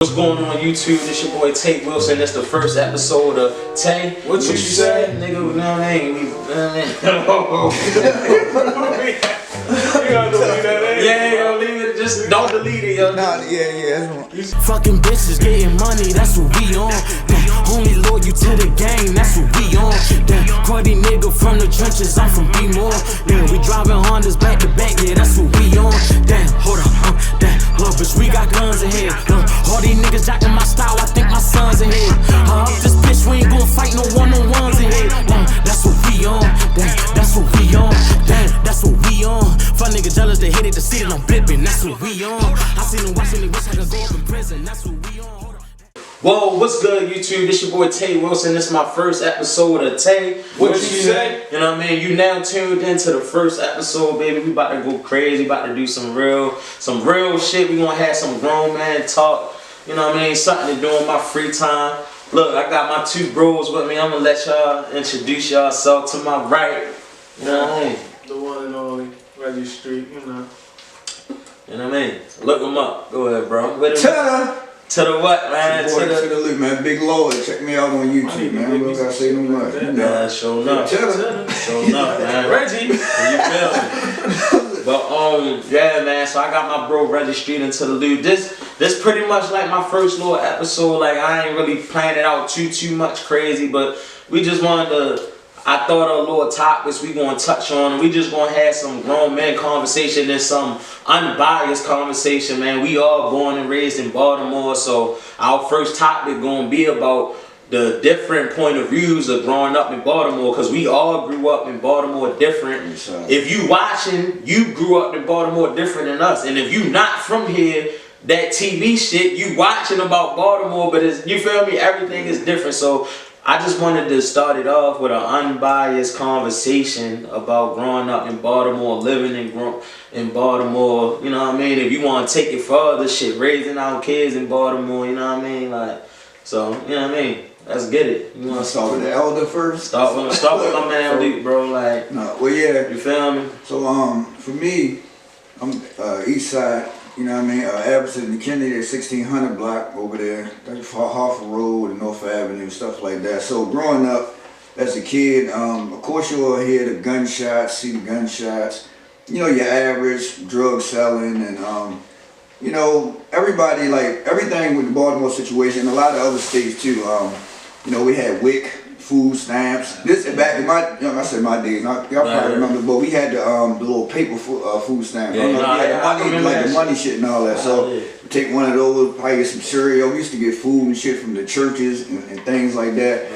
What's going on YouTube? This your boy Tate Wilson. That's the first episode of Tay. What you say? Nigga, you know what I mean? You gotta delete that, eh? Yeah, leave it. Just don't delete it, yo. Nah, yeah. Fucking bitches getting money, that's what we on. Only loyal to the game, that's what we on. Cardi nigga from the trenches, I'm from B-More. We driving Hondas back to back, yeah, that's what we on. Damn, hold up, damn, look, bitch, we got guns in here. All these niggas jacking my style, I think my son's in here. This bitch, we ain't gon' fight no one-on-ones in here. Damn, that's what we on. Damn, that's what we on. Damn, that's what we on. Fuck nigga jealous, they hit it to see that I'm blipping, that's what we on. I seen them watching, they wish I could go up in prison, that's what we on. Whoa, what's good YouTube? This your boy Tay Wilson. This is my first episode of Tay. What you say? You know what I mean? You now tuned into the first episode, baby. We about to go crazy, about to do some real shit. We gonna have some grown man talk. You know what I mean? Something to do in my free time. Look, I got my two bros with me. I'm gonna let y'all introduce yourself. To my right, you know what I mean? The one and only Reggie Street, you know. You know what I mean? Look him up. Go ahead, bro. To the what, man? the Todalute, man. Big Lord. Check me out on YouTube, man. We don't gotta say no much. Yeah, sure enough. Sure enough, man. Reggie! You feel me? But yeah, man. So I got my bro Reggie Street into the loop. This pretty much like my first little episode. Like I ain't really planning it out too much crazy, but we just wanted to. I thought of little topics we gonna touch on, and we just gonna have some grown men conversation and some unbiased conversation, man. We all born and raised in Baltimore, so our first topic gonna be about the different point of views of growing up in Baltimore, because we all grew up in Baltimore different. If you watching, you grew up in Baltimore different than us, and if you not from here, that TV shit you watching about Baltimore, but it's, you feel me? Everything is different, so. I just wanted to start it off with an unbiased conversation about growing up in Baltimore, living in Baltimore, you know what I mean? If you want to take it further, shit, raising our kids in Baltimore, you know what I mean? Like, so, you know what I mean? Let's get it. You want to start with the elder first? Start with my man Luke, bro, like. No, well, yeah. You feel me? So, for me, I'm east side. You know what I mean? Everson and Kennedy, 1600 block over there. That's Harford Road and North Avenue, stuff like that. So growing up as a kid, of course you'll hear the gunshots, see the gunshots. You know, your average drug selling and, you know, everybody, like, everything with the Baltimore situation, a lot of other states too. You know, we had WIC, food stamps. This back in my, you know, I said my days. Y'all probably remember, but we had the little paper food stamps. Yeah, the money shit and all that. So we take one of those, probably get some cereal. We used to get food and shit from the churches and things like that.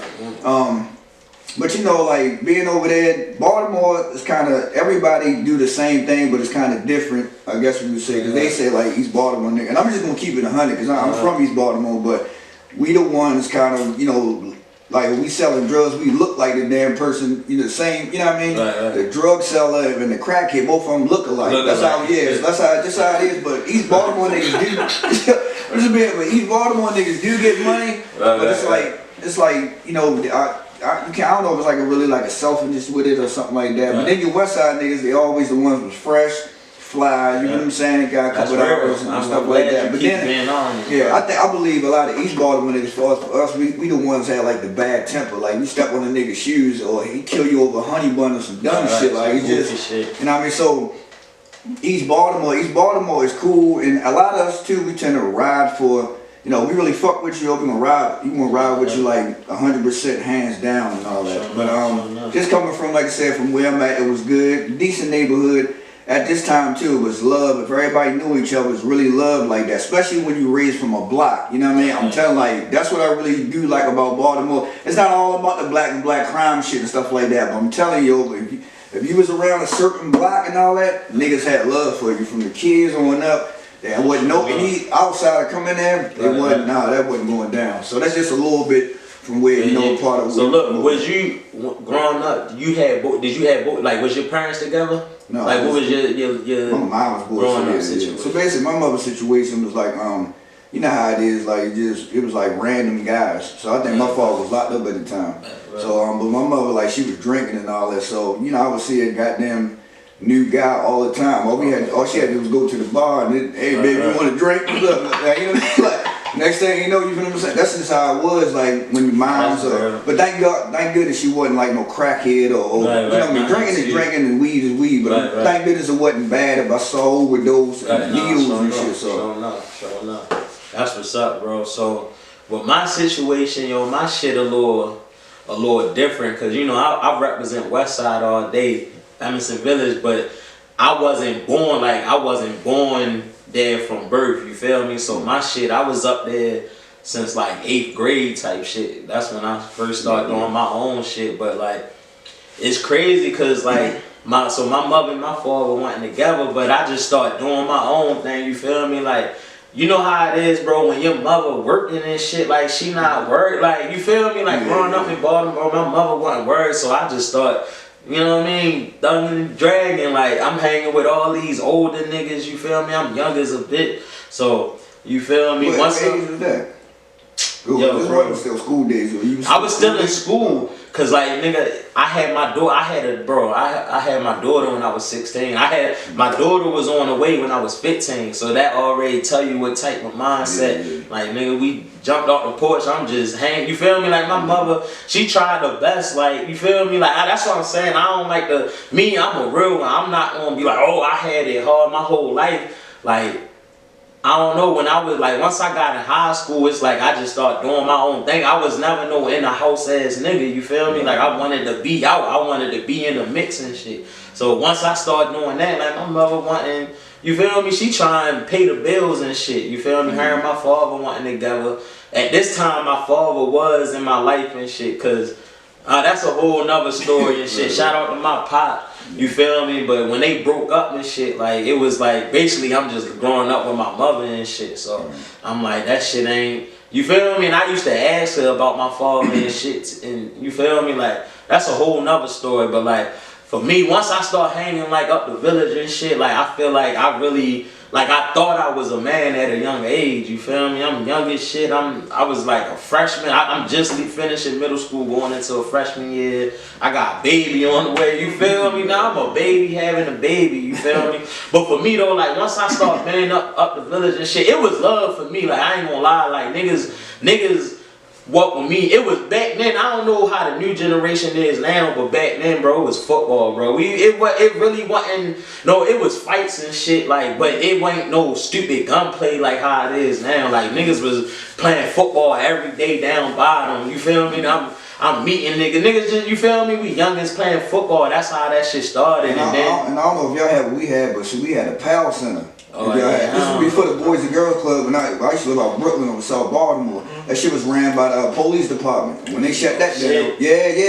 But you know, like being over there, Baltimore is kind of, everybody do the same thing, but it's kind of different, I guess we would say, because they say like East Baltimore, and I'm just gonna keep it 100, because I'm from East Baltimore, but we the ones kind of, you know. Like when we selling drugs, we look like the damn person, you know, the same, you know what I mean? Right. The drug seller and the crackhead, both of them look alike. That's how it is. That's how it is. But East Baltimore niggas do. East Baltimore niggas do get money, but it's like, you know, I don't know if it's like a selfishness with it or something like that. But then your West Side niggas, they always the ones was fresh. Fly, you know what I'm saying? Got a couple hours and stuff like that. But then, I believe a lot of East Baltimore niggas, for us, we the ones that had like the bad temper. Like you step on a nigga's shoes, or he kill you over a honey bun or some dumb shit. Like he just, you know what I mean? So East Baltimore is cool, and a lot of us too. We tend to ride for. You know, we really fuck with you. We gonna ride. You gonna ride with you like 100% hands down and all that. But just coming from, like I said, from where I'm at, it was good, decent neighborhood. At this time too, it was love. If everybody knew each other, it was really love like that. Especially when you raised from a block. You know what I mean? I'm telling, like, that's what I really do like about Baltimore. It's not all about the black and black crime shit and stuff like that. But I'm telling you, if you was around a certain block and all that, niggas had love for you from the kids on up. There wasn't no any outsider coming there. That wasn't going down. So that's just a little bit from where you know part of. So look, was you growing up? Did you have like was your parents together? No. Like what was your my mom was growing up situation? So basically, my mother's situation was like you know how it is, like it was like random guys. So I think my father was locked up at the time. So but my mother, like, she was drinking and all that. So you know, I would see a goddamn new guy all the time. All she had to do was go to the bar and hey baby, you want a drink? Look, like, you know, like Next thing you know, you feel what I'm saying? That's just how it was, like, when your mom's up. But thank good that she wasn't like no crackhead or you know what I mean? Drinking is drinking and weed is weed, but thank goodness it wasn't bad if I saw overdose and needles and shit. Sure enough. That's what's up, bro. So, with my situation, yo, my shit a little different, cause you know I represent West Side all day, Emerson Village, but I wasn't born there from birth. You feel me? So my shit, I was up there since like 8th grade type shit. That's when I first started doing my own shit. But like, it's crazy, cause like my mother and my father weren't together, but I just started doing my own thing. You feel me? Like, you know how it is, bro, when your mother working and shit, like, she not work, like, you feel me? Like, growing up in Baltimore, my mother wasn't work, so I just start, you know what I mean, thugging and dragging, like, I'm hanging with all these older niggas, you feel me? I'm young as a bit, so, you feel me? What age was that? Yo, this wasn't still school days. I was still in school, cause like nigga, I had my daughter. I had my daughter when I was 16. My daughter was on the way when I was 15. So that already tell you what type of mindset. Like nigga, we jumped off the porch. I'm just hanging. You feel me? Like my mother, she tried her best. Like you feel me? Like that's what I'm saying. I don't like I'm a real one. I'm not gonna be like, oh, I had it hard my whole life. Like, I don't know, when I was like, once I got in high school, it's like I just started doing my own thing. I was never no in the house ass nigga, you feel me? Like I wanted to be out, I wanted to be in the mix and shit. So once I started doing that, like my mother wanting, you feel me? She trying to pay the bills and shit, you feel me? Her and my father wanting together. At this time, my father was in my life and shit, cause that's a whole nother story and shit. Shout out to my pop. You feel me? But when they broke up and shit, like, it was like, basically, I'm just growing up with my mother and shit. So, I'm like, that shit ain't, you feel me? And I used to ask her about my father and shit. And you feel me? Like, that's a whole nother story. But, like, for me, once I start hanging, like, up the village and shit, like, I feel like I really, like, I thought I was a man at a young age. You feel me? I'm young as shit. I was like a freshman. I'm just finishing middle school, going into a freshman year. I got a baby on the way. You feel me? Now I'm a baby having a baby. You feel me? But for me though, like once I start manning up the village and shit, it was love for me. Like I ain't gonna lie. Like niggas. What with me, it was back then. I don't know how the new generation is now, but back then, bro, it was football, bro. It really wasn't. No, it was fights and shit, like, but it wasn't no stupid gunplay like how it is now. Like niggas was playing football every day down bottom. You feel me? I'm meeting niggas just, you feel me? We youngins playing football. That's how that shit started. And I don't know if y'all had what we had, but we had a PAL center. This would be for the Boys and Girls Club, and I used to live out Brooklyn over South Baltimore. That shit was ran by the police department. When they shut that down,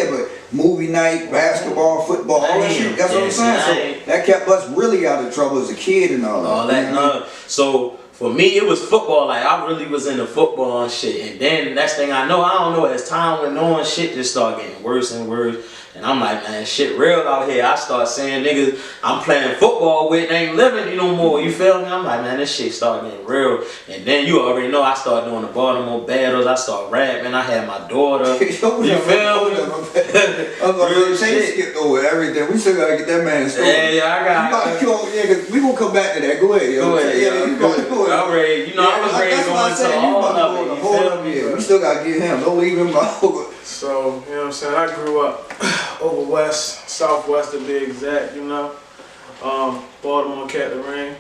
but movie night, basketball, football, all that shit. That's what I'm saying. So that kept us really out of trouble as a kid and all that. So for me, it was football. Like I really was into football and shit. And then next thing I don't know, as time went on, shit just started getting worse and worse. And I'm like, man, shit real out here. I start saying niggas I'm playing football with ain't living no more. You feel me? I'm like, man, this shit started getting real. And then you already know I started doing the Baltimore battles. I started rapping. I had my daughter. You feel me? Real shit. Skipped over everything. We still gotta get that man story. Yeah, I got. Cause we gonna come back to that. Go ahead, yo. Go ahead. I'm ready. You know, I was ready to go into all of it. You feel me? We still gotta get him. Don't leave him out. So, you know what I'm saying? I grew up over west, southwest to be exact, you know. Baltimore, cat the ring.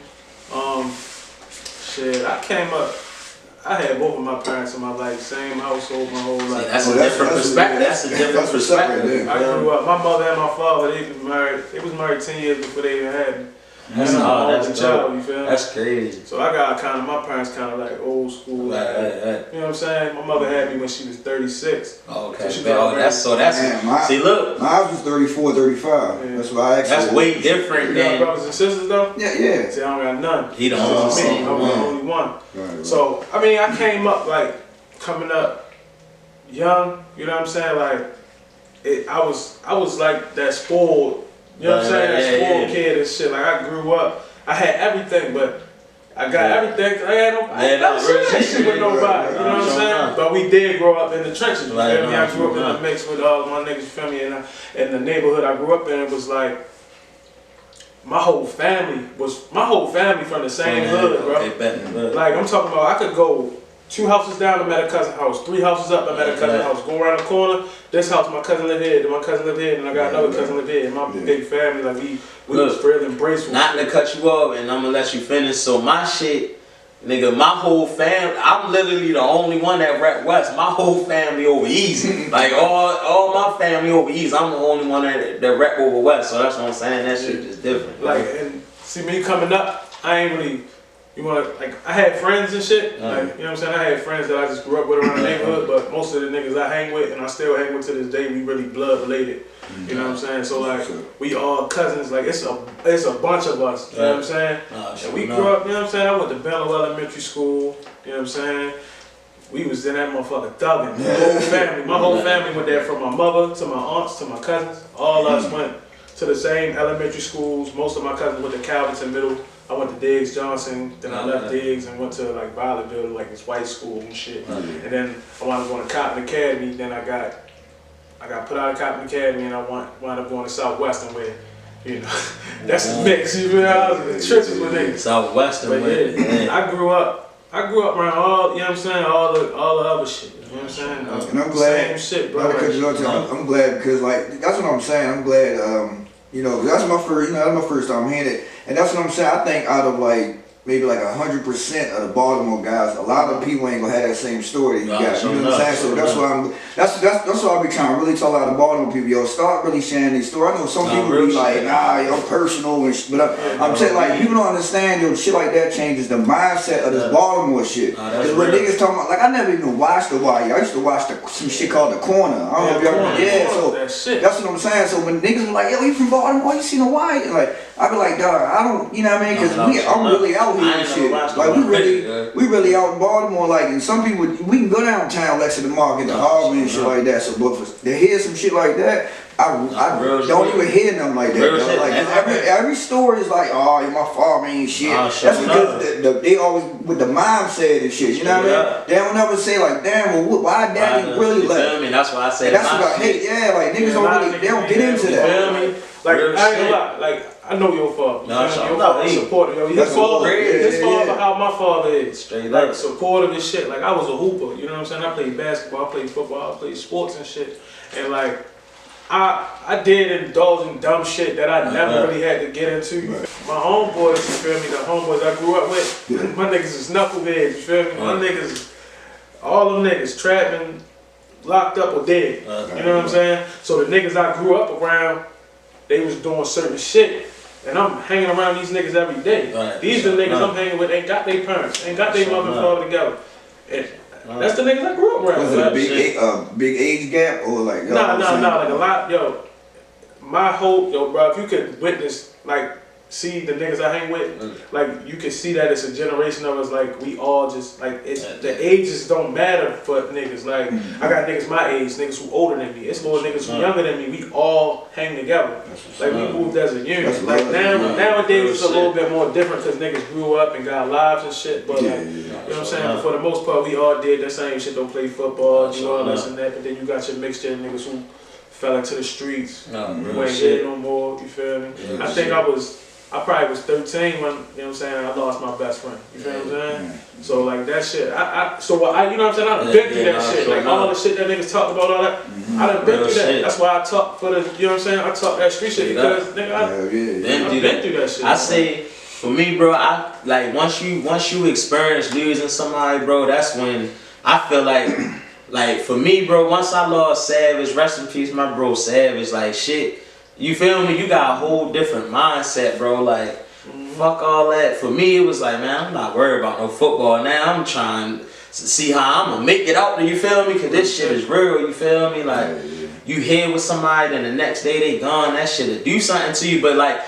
Shit, I came up, I had both of my parents in my life, same household my whole life. That's a different perspective. That's a different perspective. I grew up, my mother and my father, they was married 10 years before they even had me. That's child, you feel me? That's crazy. So I got my parents kind of like old school. Right. You know what I'm saying? My mother had me when she was 36. Okay. So that's see, look. Mine was 34, 35. Yeah. That's why I actually. That's way different than. You got brothers and sisters though? Yeah. See, I don't got none. He the only same. I'm the only one. Right. So I mean, I came up like coming up young. You know what I'm saying? Like I was like that spoiled. You know what I'm saying? That spoiled kid and shit. Like I grew up, I had everything, but I got everything. I had no, I never shared that shit with nobody. You know what I'm saying? But we did grow up in the trenches. You feel me? I grew up in the mix with all my niggas. You feel me? And in the neighborhood I grew up in, it was like my whole family from the same hood, bro. Like I'm talking about, I could go 2 houses down, I'm at a cousin house. 3 houses up, I'm at a cousin house. Go around the corner, this house, my cousin live here, then my cousin live here, and I got another cousin live here. And my big family, like we was real embraceful. Not to cut you off, and I'm gonna let you finish. So my shit, nigga, my whole family, I'm literally the only one that rap West. My whole family over East. Like all my family over East. I'm the only one that rap over West. So that's what I'm saying. That shit is different. Like, and see me coming up, I ain't really. I had friends and shit, like, you know what I'm saying? I had friends that I just grew up with around the neighborhood, but most of the niggas I hang with, and I still hang with to this day, we really blood related, you know what I'm saying? So like, we all cousins, like, it's a bunch of us, you know what I'm saying? And we grew up, you know what I'm saying? I went to Baltimore Elementary School, you know what I'm saying? We was in that motherfucker thugging, my whole family went there, from my mother, to my aunts, to my cousins, all us went to the same elementary schools. Most of my cousins went to Calverton Middle. I went to Diggs Johnson, then I left Diggs and went to like Violetville, like this white school and shit. And then I wound up going to Cotton Academy. Then I got put out of Cotton Academy, and I wound up going to Southwestern, where, you know, that's a mix. You know, I was in the trenches with niggas. Southwestern, but yeah, I grew up around all, you know what I'm saying, all the other shit. You know what I'm saying? And I'm glad. Same shit, bro. I'm glad because like that's what I'm saying. I'm glad. You know, that's my first time hearing it. And that's what I'm saying. I think out of like maybe like 100% of the Baltimore guys, a lot of people ain't gonna have that same story that you got. You know what I'm saying? So that's why I be trying to really tell a lot of Baltimore people, yo, start really sharing these stories. I know some people be like, nah, yo, personal and shit, but I'm saying like people don't understand, yo, shit like that changes the mindset of this Baltimore shit. Because when niggas talking about, like, I never even watched The Wire. I used to watch some shit called The Corner. I don't know if y'all so that's what I'm saying. So when niggas be like, yo, you from Baltimore? You seen The Wire? Like, I be like, dog, I don't, you know what I mean? Because I'm really out here and shit. Like, we really out in Baltimore, like, and some people, we can go downtown, Lexington Market, to Harvard and shit like that. So, but to hear some shit like that, I don't even hear nothing like that. Like, every story is like, oh, my father ain't shit. That's because they always with the mindset and shit. You know what I mean? They don't ever say like, damn, well, why daddy really left? That's what I say. That's what I hate. Yeah, like niggas don't really, they don't get into that. You feel me? Like, I ain't gonna lie. Like, I know your father. Your father supportive. Yo, his father, how my father is. Straight like supportive and shit. Like, I was a hooper. You know what I'm saying? I played basketball. I played football. I played sports and shit. And like, I did indulge in dumb shit that I never really had to get into. My homeboys, you feel me? The homeboys I grew up with, my niggas is knuckleheads, you feel me? My niggas, all them niggas trapping, locked up or dead. You know what I'm saying? So the niggas I grew up around, they was doing certain shit. And I'm hanging around these niggas every day. These are the niggas I'm hanging with, ain't got their parents, ain't got their mother and father together. And that's the niggas I grew up around. Was it a big age gap or like? Nah, like a lot, yo. My hope, yo, bro, if you could witness, like, see the niggas I hang with, like, you can see that it's a generation of us, like, we all just, like, the ages don't matter for niggas. Like, I got niggas my age, niggas who older than me. It's little niggas who younger than me. We all hang together. Like, we moved as a unit. Like, nowadays it's a little bit more different because niggas grew up and got lives and shit. But, like, you know what I'm saying? But for the most part, we all did the same shit. Don't play football, do all this and that. But then you got your mixture of niggas who fell into the streets, who ain't here no more, you feel me? I think I probably was 13 when, you know what I'm saying, I lost my best friend. You feel what I'm saying? So like that shit, you know what I'm saying, I done been through that shit. Like all the shit that niggas talked about, all that, I done been through that. That's why I talk for the, you know what I'm saying, I talk that street shit because nigga, I've been through that shit. I say, for me, bro, I like once you experience losing somebody, bro, that's when I feel like for me, bro, once I lost Savage, rest in peace, my bro Savage, like shit. You feel me? You got a whole different mindset, bro. Like, fuck all that. For me, it was like, man, I'm not worried about no football now. I'm trying to see how I'm gonna make it out there. You feel me? Because this shit is real. You feel me? Like, you here with somebody, then the next day they gone. That shit'll do something to you. But like,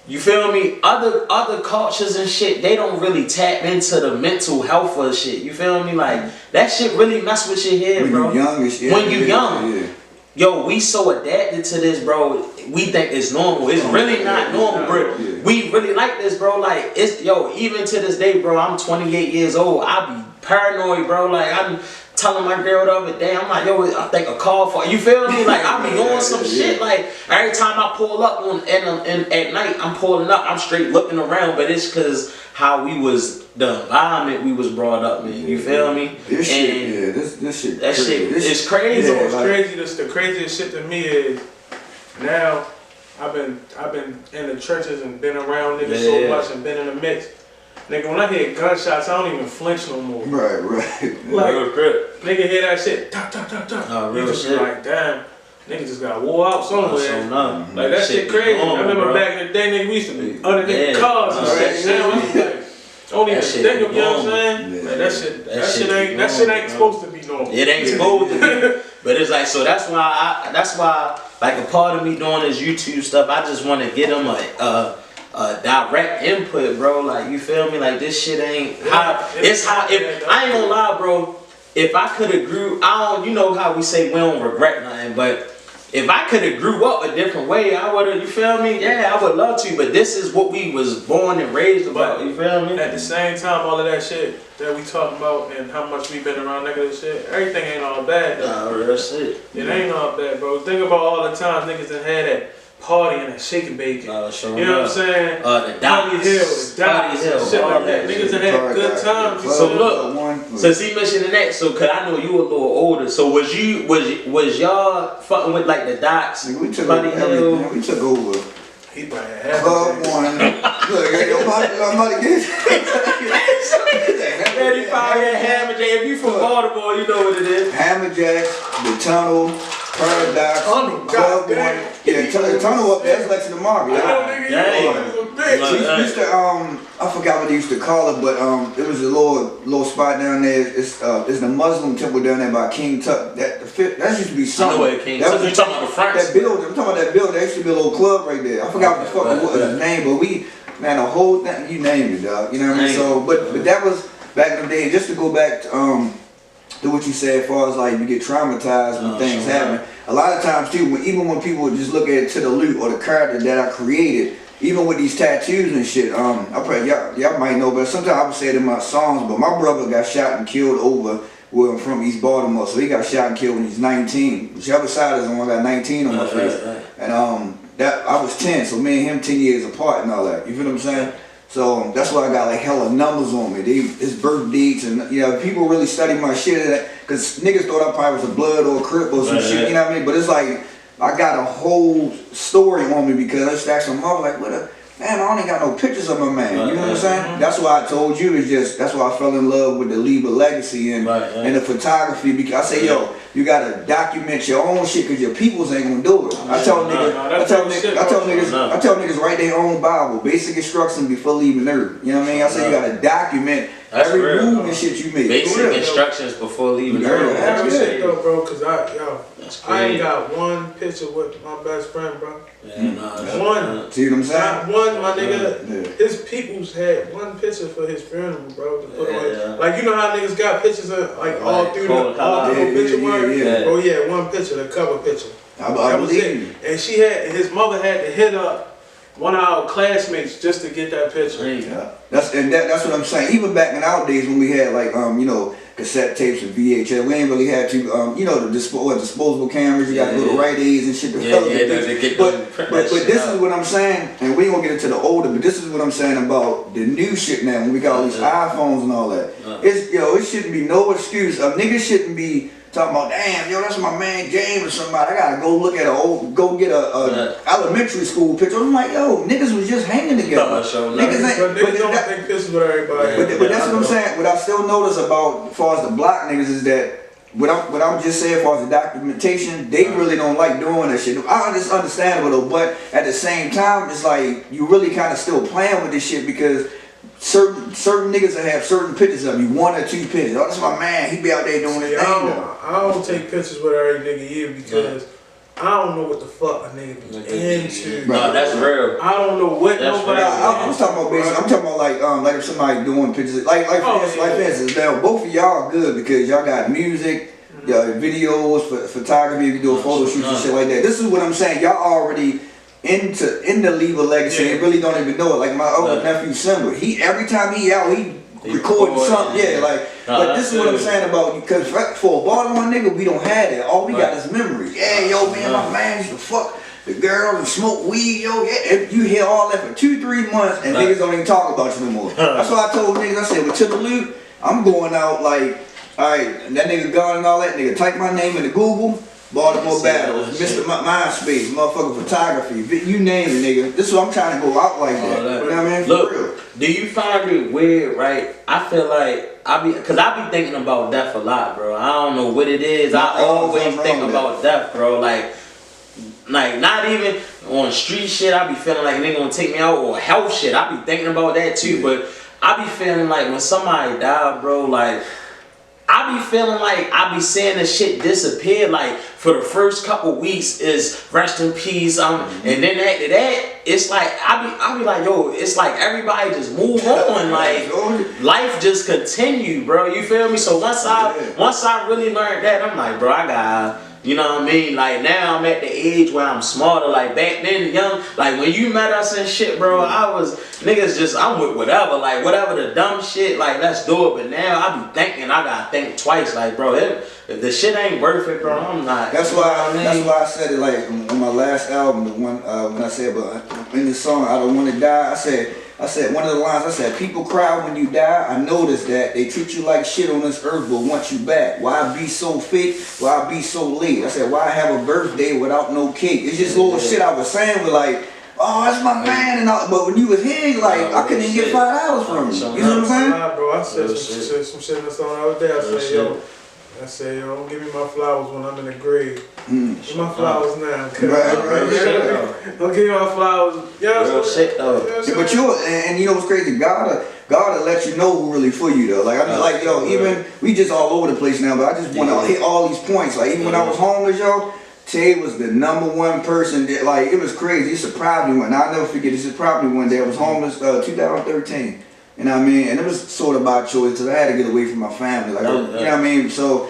you feel me? Other cultures and shit, they don't really tap into the mental health of shit. You feel me? Like, that shit really mess with your head, bro. When you young. Yo, we so adapted to this, bro. We think it's normal. It's really not normal, bro. We really like this, bro. Like, it's, yo, even to this day, bro, I'm 28 years old. I be paranoid, bro. Like, I'm telling my girl the other day, I'm like, yo, I think a call for you. Feel me? Like I be doing some shit. Like every time I pull up and at night, I'm pulling up. I'm straight looking around, but it's cause how we was the environment we was brought up in. You feel me? This shit, this shit. That shit is crazy. You know what's crazy? The craziest shit to me is now I've been in the trenches and been around niggas so much and been in the mix. Nigga, when I hear gunshots, I don't even flinch no more. Right. Like, nigga hear that shit, top. You just be like, damn, nigga just got wore out somewhere. Like, that shit crazy. I remember back in the day, nigga, we used to be underneath cars and shit. Now it's like, don't even think of, you know what I'm saying? Yeah. Like, that shit ain't supposed to be normal. It ain't supposed to be. But it's like, so that's why, like a part of me doing this YouTube stuff, I just want to get them direct input, bro. Like, you feel me? Like, this shit ain't how. It's how. If I ain't gonna lie, bro. If I could have grew, you know how we say we don't regret nothing, but if I could have grew up a different way, I would have. You feel me? Yeah, I would love to. But this is what we was born and raised about. You feel me? At the same time, all of that shit that we talking about and how much we been around niggas and shit, everything ain't all bad. Nah, real shit. It ain't all bad, bro. Think about all the times niggas that had that party and that shake and bake. You know what I'm saying? The Party Hill, shit like that. Niggas that had good times. So look, since he mentioned that, so cause I know you a little older, so was y'all fucking with like the Docs? We took over. We took over. He probably had Club 1. Look, ain't nobody get Ready Fire, Hammer Jack. If you from Baltimore, you know what it is. Hammer Jack, the Tunnel, Paradox, Club 1. Yeah, the Tunnel up there, that's Lex in the Market. We used to, I forgot what they used to call it, but it was a little spot down there. It's the Muslim temple down there by King Tut. That used to be something. I know King Tut. You talking about the front? That building. I'm talking about that building. There used to be a little club right there. I forgot what the fuck what was his name, but the whole thing, you name it, dog. You know what I mean? So, but that was back in the day. Just to go back to what you said, as far as like you get traumatized when things happen. A lot of times too, even when people just look at Todalute or the character that I created. Even with these tattoos and shit, I probably y'all might know, but sometimes I would say it in my songs. But my brother got shot and killed over where I'm from, East Baltimore. So he got shot and killed when he's 19. Whichever side is on, I got 19 on my face. And that I was 10, so me and him 10 years apart and all that. You feel what I'm saying? So that's why I got like hella numbers on me. His birth dates and people really study my shit because niggas thought I probably was a blood or a crip or some shit. You know what I mean? But it's like. I got a whole story on me because I just asked my mother, like, man, I only got no pictures of my man. You know what I'm saying? That's why I told you, that's why I fell in love with the Liba legacy and the photography. Because I say, yo, you gotta document your own shit because your peoples ain't gonna do it. I tell niggas write their own Bible, basic instructions before leaving Earth. You know what I mean? I say you gotta document every move and shit you make. Basic instructions before leaving Earth. That's shit though, bro, because I ain't got one picture with my best friend, bro. One. See what I'm saying? Not one, my nigga. His peoples had one picture for his funeral, bro. To put on. Like, you know how niggas got pictures of, like, all through the picture work? Bro, he had one picture, the cover picture. That was it. And his mother had to hit up one of our classmates just to get that picture. Yeah. That's what I'm saying. Even back in our days when we had like cassette tapes and VHS, we ain't really had to the disposable cameras. You got to go to Rite Aids and shit. But this is what I'm saying, and we ain't gonna get into the older. But this is what I'm saying about the new shit now. When we got all these iPhones and all that, it shouldn't be no excuse. Niggas shouldn't be talking about, damn, that's my man James or somebody. I gotta go get a elementary school picture. I'm like, yo, niggas was just hanging together. Niggas don't take pictures with everybody. But that's what I'm saying. What I still notice about, as far as the block niggas, is that what I'm just saying, as far as the documentation, they really don't like doing that shit. It's understandable though, but at the same time, it's like you really kind of still playing with this shit because. Certain niggas that have certain pictures of you, 1 or 2 pictures. Oh, that's my man. He be out there doing his thing. I don't take pictures with every nigga either because I don't know what the fuck a nigga be into. No, that's real. I don't know what nobody. I'm talking about basically. I'm talking about like if somebody doing pictures. Like for instance, now both of y'all are good because y'all got music, videos, photography. You do photo shoots and shit like that. This is what I'm saying. Y'all already. In the Liba legacy and really don't even know it. Like my other nephew Simba, every time he out, he recording something, yeah, like. But this is what I'm saying about, because for a Baltimore nigga, we don't have that. All we got is memory. Yeah, yo, man, my man used to fuck the girl and smoke weed, yo. Yeah, you hear all that for 2-3 months, and niggas don't even talk about you no more. That's why I told niggas, I said, with Todalute, I'm going out like, all right, that nigga gone and all that. Nigga, type my name into Google. Baltimore Battles, Mr. MySpace, motherfucking photography, you name it, nigga. This is what I'm trying to go out like that. You know what I mean? Look, for real. Do you find it weird, right? I feel like cause I be thinking about death a lot, bro. I don't know what it is. I always think about death, bro. Like not even on street shit. I be feeling like they gonna take me out, or health shit. I be thinking about that too. But I be feeling like when somebody die, bro, like. I be feeling like I be seeing the shit disappear. Like for the first couple weeks is rest in peace. And then after that, it's like I be like, yo, it's like everybody just move on. Like life just continue, bro. You feel me? So once I really learned that, I'm like, bro, I got. You know what I mean? Like now I'm at the age where I'm smarter. Like back then, young, like when you met us and shit, bro, I was niggas just I'm with whatever, like whatever the dumb shit, like let's do it. But now I be thinking I gotta think twice, like bro, if the shit ain't worth it, bro, I'm not. That's why that's why I said it like on my last album, the one when I said, but in the song I Don't Want to Die, I said one of the lines, I said, people cry when you die. I noticed that they treat you like shit on this earth, but want you back. Why be so fake? Why be so late? I said, why have a birthday without no cake? It's just little shit I was saying with like, oh, that's my man and all. But when you was here, like, I couldn't even get $5 from you. You know what I'm saying? Nah, bro, I said some shit in the song the other day. I said, yo, don't give me my flowers when I'm in the grave. Give my flowers now. Right. Don't give me my flowers. Real shit though. But and you know what's crazy? God will let you know who really for you though. Like I mean, like yo, even we just all over the place now. But I just want to hit all these points. Like even when I was homeless, yo, Tay was the #1 person that like it was crazy. He surprised me I'll never forget. He surprised me one day. I was homeless, 2013. You know what I mean? And it was sort of by choice because I had to get away from my family. Like, you know what I mean? So,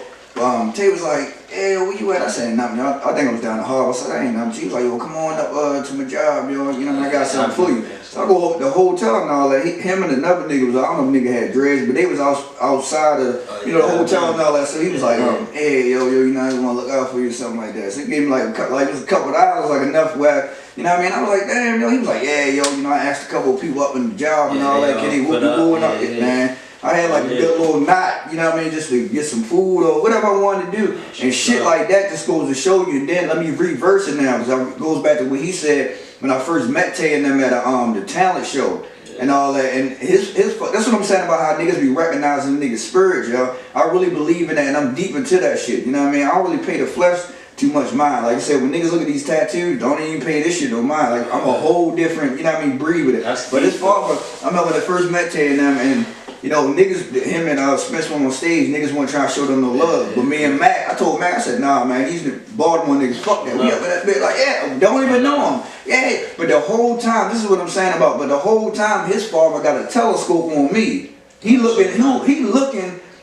Tay was like, hey, where you at? I said, nothing. I think I was down the hall. I said, I ain't nothing. She was like, yo, come on up to my job, yo. You know, I got something for you. So I go up to the hotel and all that. Him and another nigga was, I don't know if nigga had dreads, but they was outside of, you know, the hotel and all that. So he was like, hey, yo, you know, I just want to look out for you or something like that. So he gave me like just a couple of hours, like enough where, you know what I mean? I was like, damn, yo. He was like, yeah, yo, you know, I asked a couple of people up in the job and all that. Can they whoop you going up? Man. I had like a good little knot, you know what I mean, just to get some food or whatever I wanted to do. And shit like that just goes to show you. And then let me reverse it now, because it goes back to what he said when I first met Tay and them at the talent show and all that. And his that's what I'm saying about how niggas be recognizing niggas' spirits, yo. I really believe in that and I'm deep into that shit, you know what I mean? I don't really pay the flesh too much mind. Like I said, when niggas look at these tattoos, don't even pay this shit no mind. Like I'm a whole different, you know what I mean, breed with it. But this father, I remember when I first met Tay and them and you know, niggas, him and Spence went on stage, niggas want to try to show them no love. But me and Mac, I told Mac, I said, nah, man, these Baltimore niggas, fuck that. We up in that bitch, like, yeah, don't even know him. Yeah, but the whole time, this is what I'm saying about, but the whole time, his father got a telescope on me. He looking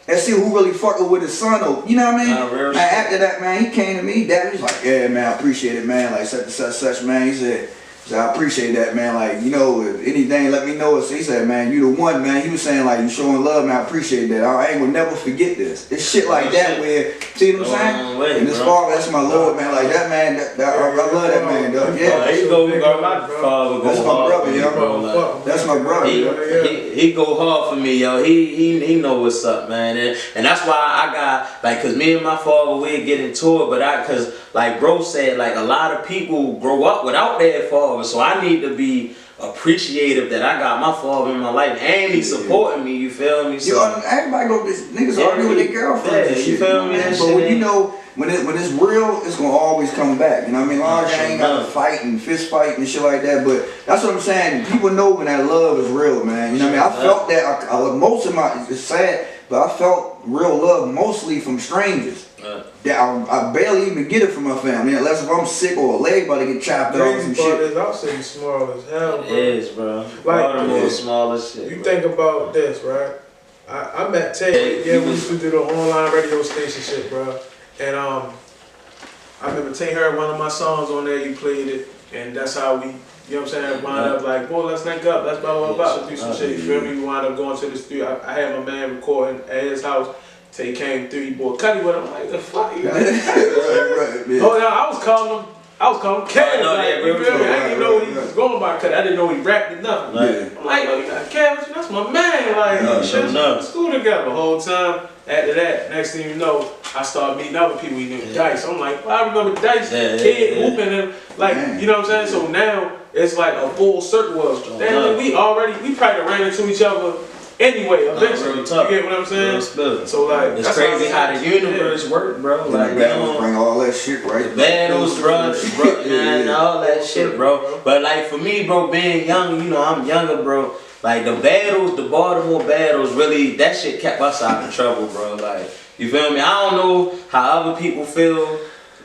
and see who really fucking with his son, or, you know what I mean? And after that, man, he came to me, Dad, he was like, yeah, man, I appreciate it, man, like, such, man. He said, so I appreciate that, man. Like, you know, if anything, let me know. So he said, man, you the one, man. He was saying, like, you showing love, man. I appreciate that. I ain't gonna never forget this. It's shit like that where, see what I'm saying? And this father, that's my Lord, man. Like, that man, I love that man, though. Yeah. He go, my father go that's my brother, yo. That's my brother. He go hard for me, yo. He know what's up, man. And that's why I got, like, cause me and my father, we get into it, but cause, like bro said, like, a lot of people grow up without their father. So I need to be appreciative that I got my father in my life and he's supporting me, you feel me? So yo, everybody go, niggas argue with their girlfriends and shit. You feel me? But when you know, when it's real, it's gonna always come back. You know what I mean? Long as I ain't gotta fight and fist fight and shit like that. But that's what I'm saying. People know when that love is real, man. You know what I mean? I felt that. Most of my, it's sad, but I felt real love mostly from strangers. That I barely even get it from my family, unless if I'm sick or a leg about to get chopped off and some shit. Is our city small as hell, bro. It is, bro. Like, Baltimore small as shit. You think about this, right? I met Tay. Yeah, we used to do the online radio station shit, bro. And I remember Tay heard one of my songs on there. You played it. And that's how we, you know what I'm saying, wind up like, boy, let's link up, let's blah, blah, blah, let's do some shit, you feel me? We wind up going to the studio. I had my man recording at his house till he came through, he bought Cuddy with him. I'm like, the fuck, you got right, Oh, yeah, I was calling him Kev, like, you feel me? I didn't even know what he was going by, cause I didn't know he rapped or nothing. I'm like, yo, you got Kev, that's my man, like, we went to school together the whole time. After that, next thing you know, I started meeting other people we knew, Dice. I'm like, well, I remember Dice, kid, hooping and like, you know what I'm saying? So now, it's like a full circle of, damn, we probably ran into each other anyway, eventually. You get what I'm saying? So like, it's crazy how the universe work, bro. Like, bring all that shit right. Battles, bro, and all that shit, bro. But like for me, bro, being young, you know, I'm younger, bro. Like the battles, the Baltimore battles, really, that shit kept us out of trouble, bro. Like, you feel me? I don't know how other people feel,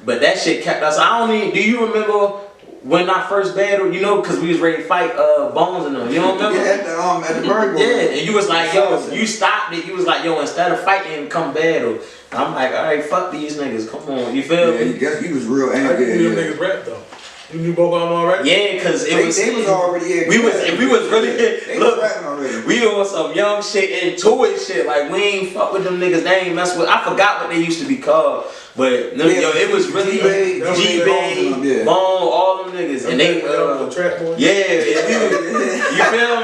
but that shit kept us. Do you remember when I first battled, you know, because we was ready to fight Bones and them, you don't remember? Yeah, at the Burger. Yeah, and you was like, yo, you stopped it. You was like, yo, instead of fighting, come battle. I'm like, all right, fuck these niggas, come on, you feel me? Yeah, he was real angry. I knew them niggas rap though. You knew both of them already? Yeah, cause they was already. We was really they was rapping already. We on some young shit, into it shit. Like we ain't fuck with them niggas. They ain't mess with. I forgot what they used to be called, but yo, it was really G-Bay, Bone, all them niggas, and they you feel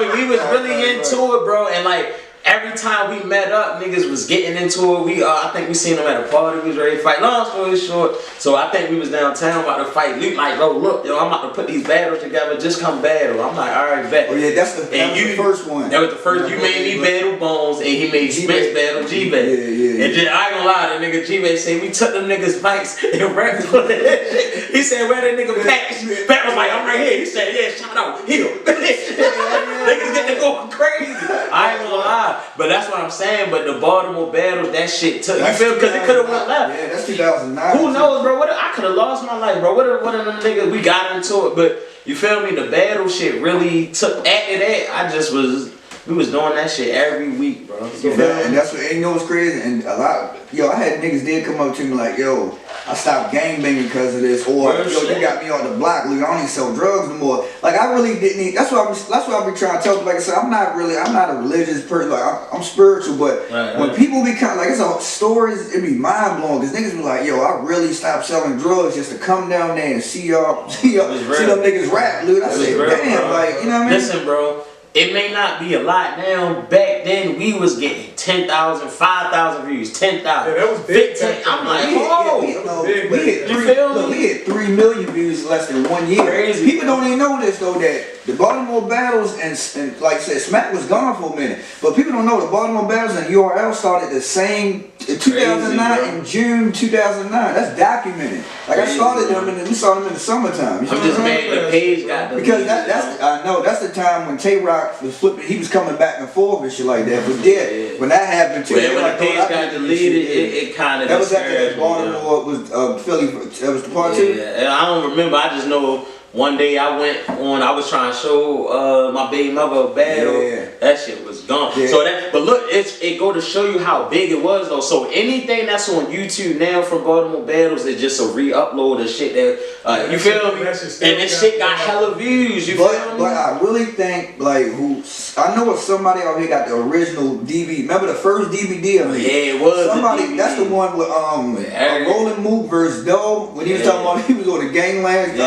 me? We was really into it, bro, and like. Every time we met up, niggas was getting into it. I think we seen them at a party. We was ready to fight. Long story short, so I think we was downtown about to fight. Luke like, bro, look, yo, I'm about to put these battles together. Just come battle. I'm like, all right, bet. Oh yeah, that was the first one. That was the first. You made me battle Bones, and he made Spence battle G-Bay. Yeah. And then I ain't gonna lie, that nigga G-Bay said we took them niggas fights and rapped for that shit. He said, where that nigga Pat? Pat was like, I'm right here. He said, yeah, shout out, here. Niggas getting going crazy. I ain't gonna lie. But that's what I'm saying. But the Baltimore battles, that shit took. You feel? Because it could have went left. Yeah, that's 2009. Who knows, bro? I could have lost my life, bro. What of them niggas? We got into it, but you feel me? The battle shit really took. After that, we was doing that shit every week, bro. And that's what, and you know what's crazy? And a lot, I had niggas did come up to me like, yo, I stopped gangbanging because of this, or yo, you got me on the block, Luke. I don't even sell drugs no more. Like I really didn't. That's what I be trying to tell people. Like I said, I'm not a religious person. Like I'm spiritual, but when people become like, it's all stories, it be mind blowing because niggas be like, yo, I really stopped selling drugs just to come down there and see them niggas rap, Luke. I said, damn, like you know what I mean? Listen, bro. It may not be a lot now. Back then, we was getting 10,000, 5,000 views, 10,000. Yeah, that was big. 15. I'm like, oh, we had 3 million views in less than 1 year. Crazy. People don't even know this though, that the Baltimore battles and like I said, Smack was gone for a minute, but people don't know the Baltimore battles and URL started the same 2009 in June 2009. That's documented. Like I started them we saw them in the summertime. I'm just mad the page got deleted. Because that's the time when Tay Rock was flipping. He was coming back and forth and shit like that. But when that happened too, when the page got deleted, it kind of. That was after that Baltimore was Philly. That was the part two. Yeah, I don't remember. I just know. One day I was trying to show my baby mother a battle. Yeah. That shit was gone. Yeah. But look, it go to show you how big it was though. So anything that's on YouTube now from Baltimore battles is just a re-upload of shit that you feel me? And this shit got hella views. You feel me? But I really think I know if somebody out here got the original DVD. Remember the first DVD of it? Yeah, it was. Somebody. That's the one with Rolling Mook versus Doe when he was talking about he was on the gangland.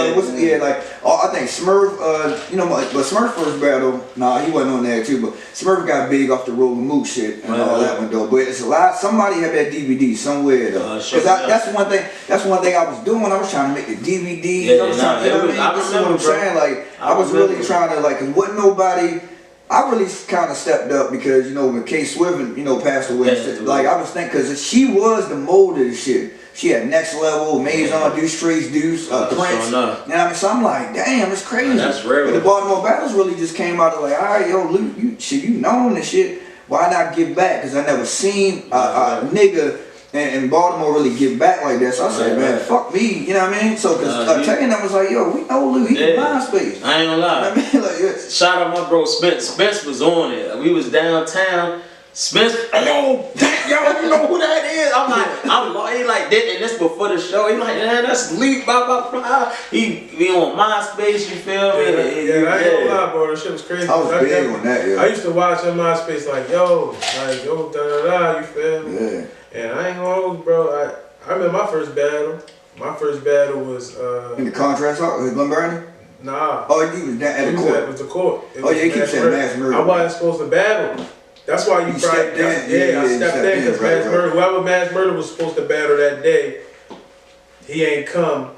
I think Smurf, but Smurf first battle, he wasn't on there too, but Smurf got big off the Rolling Mook shit and all that one though. But it's a lot, somebody had that DVD somewhere though. Because that's one thing I was doing, I was trying to make the DVD. This is what I'm saying, like, I was really trying to, cause wasn't nobody, I really kind of stepped up because, when K Swift, passed away, I was thinking, cause she was the mold of the shit. She had Next Level, Maison, Deuce Trace, Deuce, Prince. You know what I mean? So I'm like, damn, it's crazy. That's real. But the Baltimore battles really just came out of like, all right, yo, Luke, you known this shit. Why not give back? Because I never seen a nigga in Baltimore really give back like that. So I said, man, fuck me. You know what I mean? So, because Taylor was like, yo, we know Luke. He in MySpace. I ain't gonna lie. You know what I mean? Shout out my bro Spence. Spence was on it. We was downtown. Spence, yo, you know who that is? I'm like, he like did, and this before the show. He like, man, that's leap, blah blah blah. He be on MySpace, you feel me? Yeah, I ain't gonna lie, bro. That shit was crazy. I was big on that, yeah. I used to watch on MySpace like, yo, da da da, you feel me? Yeah. And I ain't gonna hold, bro. I remember my first battle. My first battle was in the contrast out with Glen Burnie? Nah. Oh, you was down at the court. It was the court. Oh yeah, you keep saying mass murder. I wasn't supposed to battle. That's why you stepped in. I stepped in because mass murder. Whoever mass murder was supposed to battle that day, he ain't come.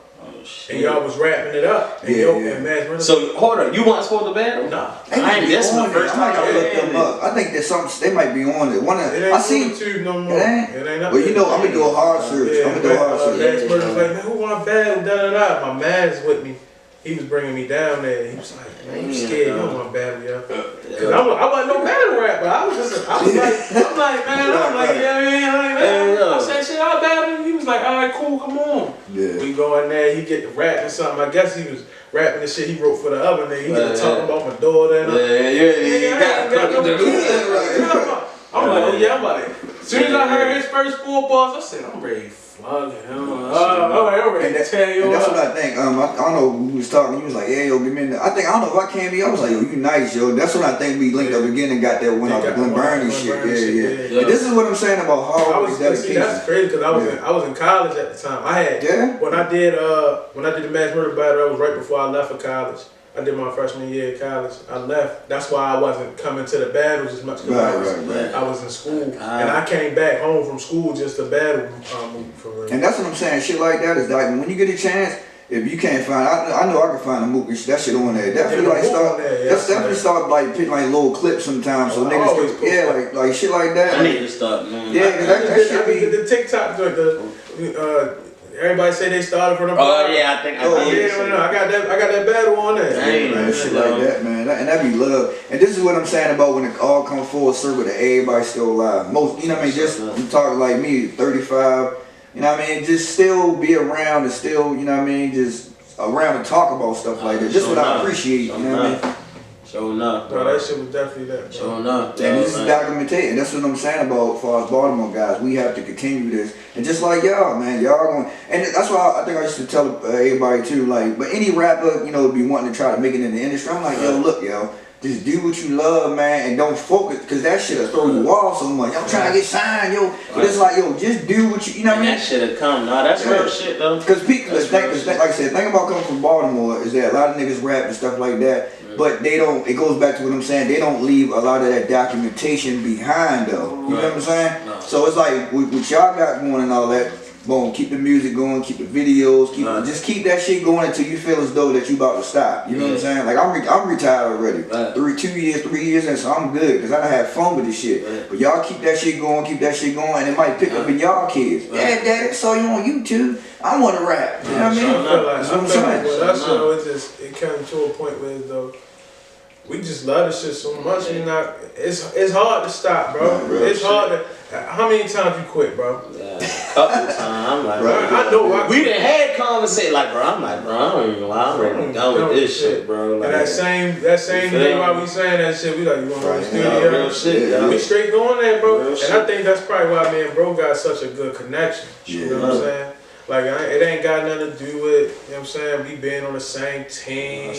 And y'all was wrapping it up. And and mass murder. So hold on, you weren't supposed to battle? Nah. I ain't this one first time. I gotta look them up. I think there's something they might be on it. I see YouTube no more. It ain't. Well, you know, I'm gonna do a hard search. I'm gonna do a hard search. Mass murder was like, man, who want to battle? Da da da. My man's with me. He was bringing me down there. He was like, man, you scared? You don't want to battle, yo. Cause I wasn't no battle rapper. I was like, I said, shit, I'll battle. He was like, all right, cool, come on. Yeah. We go in there. He get to rapping something. I guess he was rapping the shit he wrote for the other nigga. He was talking about my daughter and I'm like, oh yeah, I'm like. As soon as I heard his first 4 bars, I said, I'm ready. I'm ready to tell you. And that's what I think. I don't know who was talking. He was like, yeah, yo, give me I don't know if I came here. I was like, yo, you nice, yo. That's when I think we linked up again and got that one out the Glen Burnie shit. Yeah. And this is what I'm saying about hard dedication. That's crazy because I was in college at the time. I had when I did the mass murder battle, that was right before I left for college. I did my freshman year of college. I left. That's why I wasn't coming to the battles as much because I was in school. And I came back home from school just to battle for real. And that's what I'm saying. Shit like that is like when you get a chance, if you can't find, I know I can find a mook and that shit on there. Definitely start like putting like little clips sometimes so niggas can, like shit like that. I need to start doing that shit be the TikTok joint, everybody say they started from the bottom. Oh yeah, I think I did. I got that battle on there. Man, shit like that, man. And that be love. And this is what I'm saying about when it all comes full circle that everybody's still alive. Most, you know what I mean, just you talking like me, 35, you know what I mean, just still be around and still, you know what I mean, just around to talk about stuff like that. Just what I appreciate, you know what I mean? Sure enough, bro. No, that shit was definitely that. Sure enough. And this is documentation. That's what I'm saying about as far as Baltimore guys. We have to continue this. And just like y'all, man, y'all going. And that's why I think I used to tell everybody too, like, but any rapper, you know, be wanting to try to make it in the industry. I'm like, yo, look, yo, just do what you love, man, and don't focus, because that shit'll throw you off so much. I'm trying to get signed, yo. But it's like, yo, just do what you know what I mean? That shit'll come. No, that's real shit, though. Because people, like I said, the thing about coming from Baltimore is that a lot of niggas rap and stuff like that. But they don't, it goes back to what I'm saying, they don't leave a lot of that documentation behind though. You know what I'm saying? No. So it's like, what y'all got going and all that, boom, keep the music going, keep the videos, just keep that shit going until you feel as though that you about to stop. You know what I'm saying? Like I'm retired already. 3 years, and so I'm good, because I done had fun with this shit. But y'all keep that shit going, and it might pick up in y'all kids. Yeah, Dad, saw you on YouTube. I want to rap. You know what I mean? I feel like with us, you know, it came to a point where though we just love this shit so much. It's hard to stop, bro. It's hard to. How many times you quit, bro? A couple times. I'm like, bro, I know. We done had conversations like, bro. I'm like, bro, I don't even know why I'm ready to go with this shit, bro. Like, and that same day while we saying that shit, we like, you want to go to the studio? Real shit, we straight going there, bro. And I think that's probably why me and bro got such a good connection. You know what I'm saying? Like, it ain't got nothing to do with, you know what I'm saying, we being on the same team,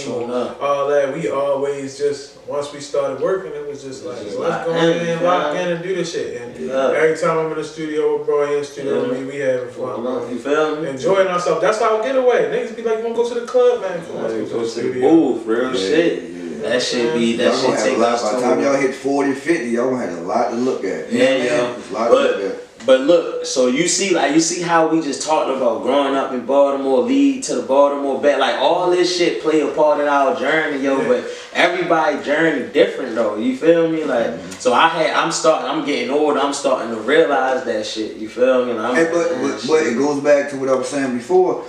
all that. We always just, once we started working, it was just like, let's go in, lock in, and do this shit. And every time I'm in the studio with bro, in the studio with me, we having fun, bro. You feel me? Enjoying ourselves. That's our getaway. Niggas be like, you want to go to the club, man? Come on, let's go to the studio. Move, real shit. That shit be, that shit take us to. By the time y'all hit 40, 50, y'all gonna have a lot to look at. Yeah. A lot to look at. But look, so you see how we just talked about growing up in Baltimore, lead to the Baltimore bet, like all this shit play a part in our journey, yo. But everybody's journey different though. You feel me? Like, so I'm getting older. I'm starting to realize that shit. You feel me? Like, but it goes back to what I was saying before.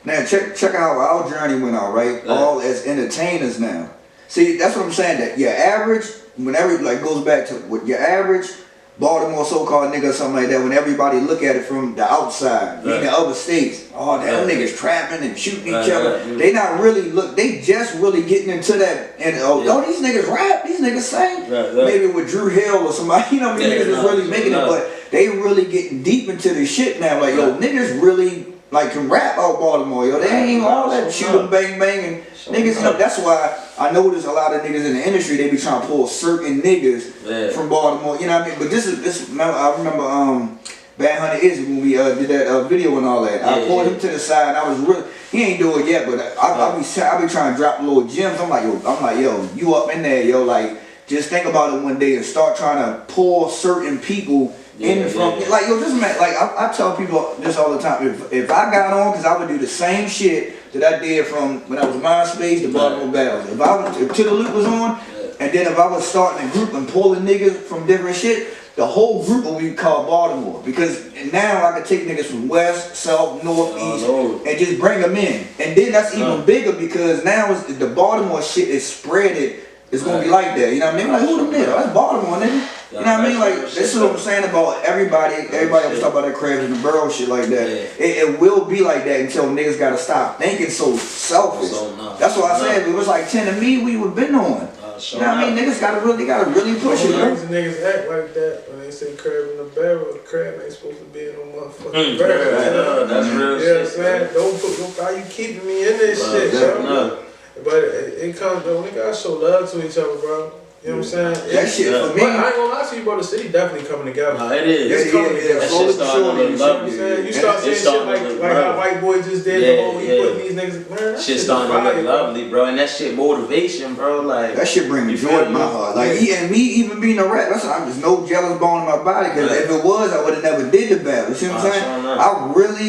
Now check out how our journey went out, right? All as entertainers now. See, that's what I'm saying. That your average, whenever like goes back to what your average Baltimore so-called nigga or something like that, when everybody look at it from the outside, meaning other states, them niggas trapping and shooting each other. They not really they just really getting into that, and these niggas rap, these niggas sing. Maybe with Drew Hill or somebody, you know, these niggas is really making it, but they really getting deep into the shit now. Like, yo, niggas really like can rap out Baltimore, yo. They ain't all that shoot 'em, bang, bang, and niggas. That's why I notice a lot of niggas in the industry, they be trying to pull certain niggas from Baltimore. You know what I mean? But this. I remember Bad Hunter Izzy when we did that video and all that. I pulled him to the side. And I was really, he ain't do it yet, but I be trying to drop little gems. I'm like, yo, you up in there, yo, like. Just think about it one day and start trying to pull certain people in from like yo. This man, like I tell people this all the time. If I got on, cause I would do the same shit that I did from when I was MySpace to Baltimore Battles. If Todalute was on, and then if I was starting a group and pulling niggas from different shit, the whole group will be called Baltimore. Because now I can take niggas from west, south, north, east, and just bring them in. And then that's even bigger because now the Baltimore shit is spreaded. It's gonna be like that, you know what I mean? Like, who them niggas? That's Baltimore, nigga. You know what I mean? Like, this is what I'm saying about everybody. Everybody was talking about that crabs in the barrel shit like that. It will be like that until niggas gotta stop thinking so selfish. That's what I said. If it was like 10 to me, we would been on. You know what I mean? Niggas gotta really push it, bro. Niggas act like that when they say crab in the barrel. The crab ain't supposed to be in no motherfucking barrel. That's real shit. Man. Don't how you keeping me in this shit, bro? But it comes, though, we gotta show love to each other, bro. You know what I'm saying? That shit for me. I ain't gonna lie to you, bro. The city definitely coming together. No, it is. It's coming together. That shit starting to look lovely. You start saying shit like how white boy just did. He putting these niggas. Man, shit starting to look lovely, bro. And that shit motivation, bro. Like that shit bring joy to my heart. Like and me even being a rap, I'm just no jealous bone in my body. Cause if it was, I would have never did the battle. You see what I'm saying? I really.